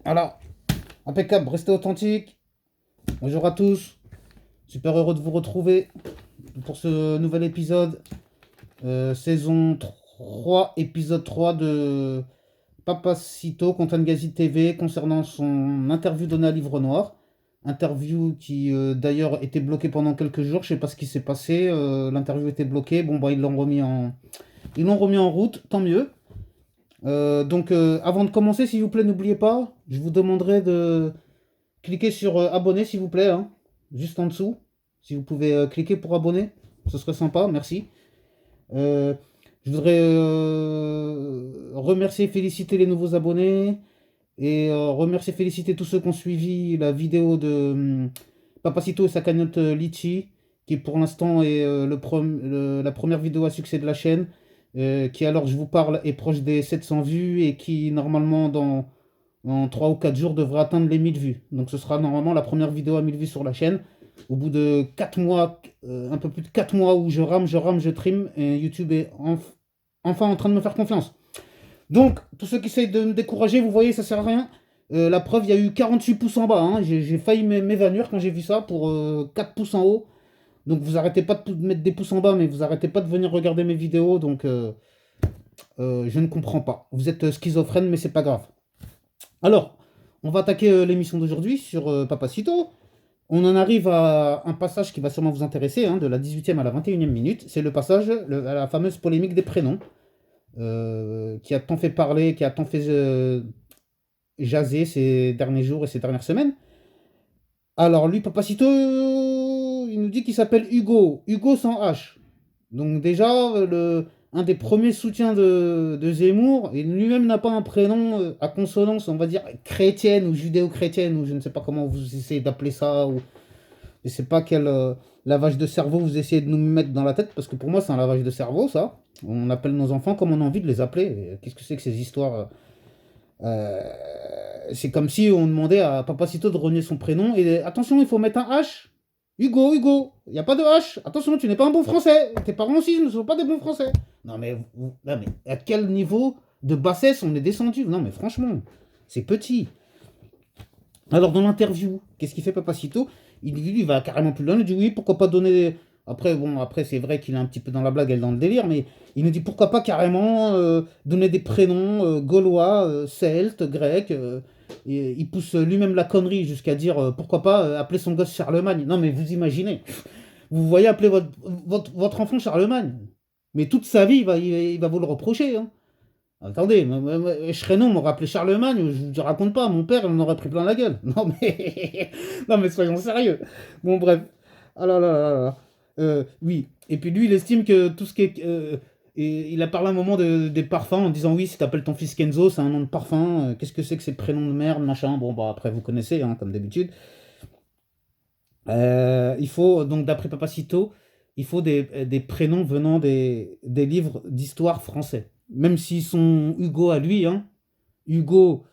Voilà, impeccable, restez authentiques. Bonjour à tous, super heureux de vous retrouver pour ce nouvel épisode, saison 3, épisode 3 de Papacito contre Ngazi TV concernant son interview donnée à Livre Noir. Interview qui d'ailleurs était bloquée pendant quelques jours, je sais pas ce qui s'est passé, l'interview était bloquée, bon bah ils l'ont remis en route, tant mieux. Avant de commencer, s'il vous plaît, n'oubliez pas, je vous demanderai de cliquer sur abonner, s'il vous plaît, hein, juste en dessous. Si vous pouvez cliquer pour abonner, ce serait sympa, merci. Euh, je voudrais remercier et féliciter les nouveaux abonnés et remercier et féliciter tous ceux qui ont suivi la vidéo de Papacito et sa cagnotte Litchi, qui pour l'instant est la première vidéo à succès de la chaîne, qui alors je vous parle est proche des 700 vues et qui normalement en 3 ou 4 jours devrait atteindre les 1000 vues. Donc ce sera normalement la première vidéo à 1000 vues sur la chaîne. Au bout de 4 mois, un peu plus de 4 mois où je rame, je trime, et YouTube est enfin en train de me faire confiance. Donc, tous ceux qui essayent de me décourager, vous voyez, ça sert à rien. La preuve, il y a eu 48 pouces en bas, hein. J'ai failli m'évanouir quand j'ai vu ça pour 4 pouces en haut. Donc vous arrêtez pas de mettre des pouces en bas, mais vous arrêtez pas de venir regarder mes vidéos. Donc je ne comprends pas. Vous êtes schizophrène, mais c'est pas grave. Alors, on va attaquer l'émission d'aujourd'hui sur Papacito. On en arrive à un passage qui va sûrement vous intéresser, hein, de la 18e à la 21e minute. C'est le passage, à la fameuse polémique des prénoms, qui a tant fait parler, qui a tant fait jaser ces derniers jours et ces dernières semaines. Alors lui, Papacito, il nous dit qu'il s'appelle Hugo. Hugo sans H. Donc déjà, un des premiers soutiens de Zemmour, il lui-même n'a pas un prénom à consonance, on va dire, chrétienne ou judéo-chrétienne, ou je ne sais pas comment vous essayez d'appeler ça, ou je ne sais pas quel lavage de cerveau vous essayez de nous mettre dans la tête, parce que pour moi c'est un lavage de cerveau, ça. On appelle nos enfants comme on a envie de les appeler. Qu'est-ce que c'est que ces histoires c'est comme si on demandait à Papacito de renier son prénom, et attention, il faut mettre un H. Hugo, Hugo, il n'y a pas de H. Attention, tu n'es pas un bon français. Tes parents aussi ne sont pas des bons français. Non mais, non mais à quel niveau de bassesse on est descendu? Non mais franchement, c'est petit. Alors dans l'interview, qu'est-ce qu'il fait Papacito? Il va carrément plus loin, il dit oui, pourquoi pas donner... Après, bon, après c'est vrai qu'il est un petit peu dans la blague et dans le délire, mais il nous dit pourquoi pas carrément donner des prénoms gaulois, celtes, grecs. Et il pousse lui-même la connerie jusqu'à dire pourquoi pas appeler son gosse Charlemagne. Non mais vous imaginez, vous voyez appeler votre enfant Charlemagne, mais toute sa vie il va vous le reprocher, hein. Attendez, Schrenon m'aurait appelé Charlemagne, je vous raconte pas, mon père il en aurait pris plein la gueule. Non mais, non mais soyons sérieux. Bon bref, ah là là là là. Oui, et puis lui il estime que tout ce qui est... et il a parlé un moment des parfums en disant oui, si t'appelles ton fils Kenzo, c'est un nom de parfum, qu'est-ce que c'est que ces prénoms de merde, machin. Bon bah après vous connaissez, hein, comme d'habitude. Il faut, donc d'après Papacito, il faut des prénoms venant des livres d'histoire français. Même s'ils sont Hugo à lui, hein. Hugo,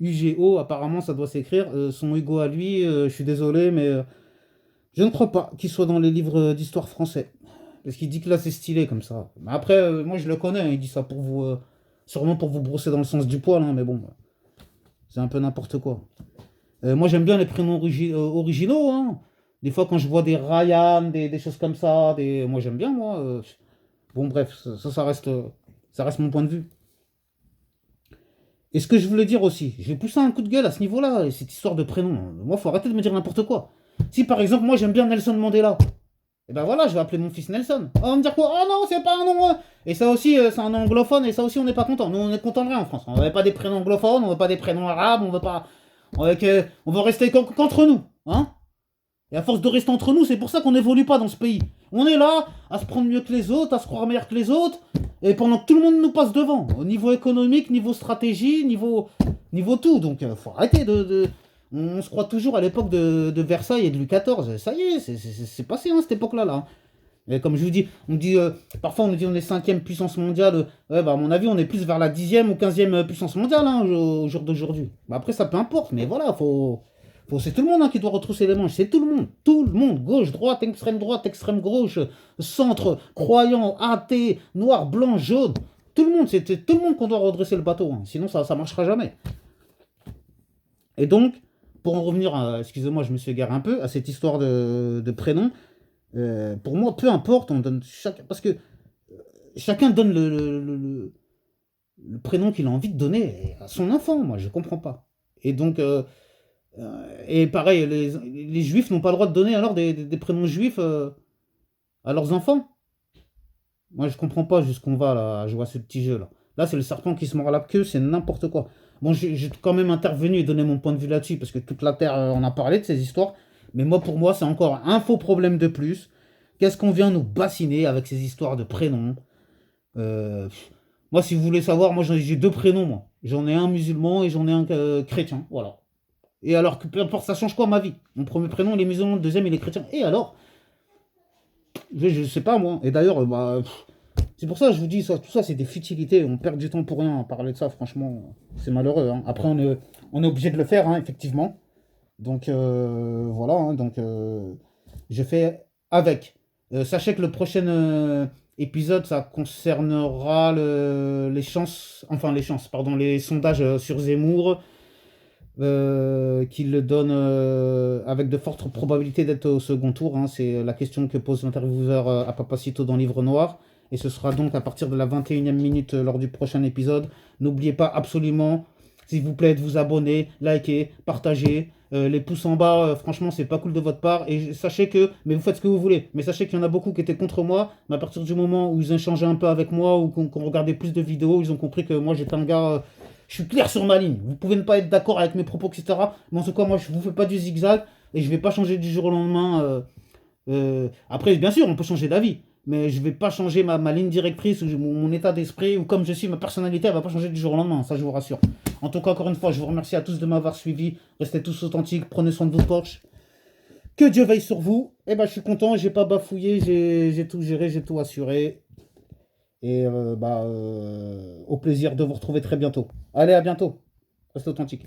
UGO, apparemment ça doit s'écrire. Son Hugo à lui, je suis désolé, mais je ne crois pas qu'il soit dans les livres d'histoire français. Parce qu'il dit que là c'est stylé comme ça. Mais après, moi je le connais, hein, il dit ça pour vous. Sûrement pour vous brosser dans le sens du poil, hein, mais bon, c'est un peu n'importe quoi. Moi j'aime bien les prénoms originaux, hein. Des fois quand je vois des Ryan, des choses comme ça, moi j'aime bien moi. Bon bref, ça reste mon point de vue. Et ce que je voulais dire aussi, j'ai poussé un coup de gueule à ce niveau-là, cette histoire de prénom. Moi faut arrêter de me dire n'importe quoi. Si par exemple moi j'aime bien Nelson Mandela, et ben voilà, je vais appeler mon fils Nelson. On va me dire quoi? Oh non, c'est pas un nom. Et ça aussi, c'est un nom anglophone, et ça aussi on n'est pas content. Nous on est content de rien en France. On veut pas des prénoms anglophones, on veut pas des prénoms arabes, on veut pas. On veut rester qu'entre nous, hein. Et à force de rester entre nous, c'est pour ça qu'on n'évolue pas dans ce pays. On est là à se prendre mieux que les autres, à se croire meilleur que les autres, et pendant que tout le monde nous passe devant, au niveau économique, niveau stratégie, niveau tout. Donc faut arrêter on se croit toujours à l'époque de Versailles et de Louis XIV. Ça y est, c'est passé, hein, cette époque-là. Là. Et comme je vous dis, parfois on nous dit on est 5e puissance mondiale. Ouais, bah à mon avis, on est plus vers la 10e ou 15e puissance mondiale, hein, au jour d'aujourd'hui. Bah après, ça peu importe, mais voilà, c'est tout le monde, hein, qui doit retrousser les manches. C'est tout le monde, gauche, droite, extrême gauche, centre, croyant, athée, noir, blanc, jaune. Tout le monde, c'est tout le monde qu'on doit redresser le bateau, hein. Sinon ça marchera jamais. Et donc, pour en revenir à, excusez-moi, je me suis égaré un peu, à cette histoire de prénom, pour moi, peu importe, on donne chacun, parce que chacun donne le prénom qu'il a envie de donner à son enfant, moi, je comprends pas. Et donc, et pareil, les juifs n'ont pas le droit de donner alors des prénoms juifs à leurs enfants. Moi, je comprends pas jusqu'où on va là, à jouer à ce petit jeu là. Là, c'est le serpent qui se mord la queue, c'est n'importe quoi. Bon, j'ai quand même intervenu et donné mon point de vue là-dessus parce que toute la Terre en a parlé de ces histoires. Mais moi, pour moi, c'est encore un faux problème de plus. Qu'est-ce qu'on vient nous bassiner avec ces histoires de prénoms? Euh, Moi, si vous voulez savoir, moi j'ai deux prénoms, moi. J'en ai un musulman et j'en ai un chrétien. Voilà. Et alors que peu importe, ça change quoi ma vie? Mon premier prénom, il est musulman, le deuxième, il est chrétien. Et alors? Je sais pas, moi. Et d'ailleurs, c'est pour ça que je vous dis, ça, tout ça, c'est des futilités. On perd du temps pour rien à parler de ça, franchement. C'est malheureux, hein. Après, on est obligé de le faire, hein, effectivement. Donc, voilà. Hein, donc, je fais avec. Sachez que le prochain épisode, ça concernera les chances, enfin les chances, pardon, les sondages sur Zemmour, qui le donne avec de fortes probabilités d'être au second tour. Hein. C'est la question que pose l'intervieweur à Papacito dans Livre Noir. Et ce sera donc à partir de la 21e minute lors du prochain épisode. N'oubliez pas absolument, s'il vous plaît, de vous abonner, liker, partager. Les pouces en bas, franchement, c'est pas cool de votre part. Et sachez que, mais vous faites ce que vous voulez. Mais sachez qu'il y en a beaucoup qui étaient contre moi. Mais à partir du moment où ils échangeaient un peu avec moi ou qu'on regardait plus de vidéos, ils ont compris que moi j'étais un gars. Je suis clair sur ma ligne. Vous pouvez ne pas être d'accord avec mes propos, etc. Mais en tout cas, moi, je ne vous fais pas du zigzag et je ne vais pas changer du jour au lendemain. Après, bien sûr, on peut changer d'avis. Mais je ne vais pas changer ma ligne directrice, ou mon état d'esprit, ou comme je suis, ma personnalité, elle ne va pas changer du jour au lendemain, ça je vous rassure. En tout cas, encore une fois, je vous remercie à tous de m'avoir suivi. Restez tous authentiques, prenez soin de vos poches. Que Dieu veille sur vous. Et ben, je suis content, j'ai pas bafouillé, j'ai tout géré, j'ai tout assuré. Et au plaisir de vous retrouver très bientôt. Allez, à bientôt. Restez authentique.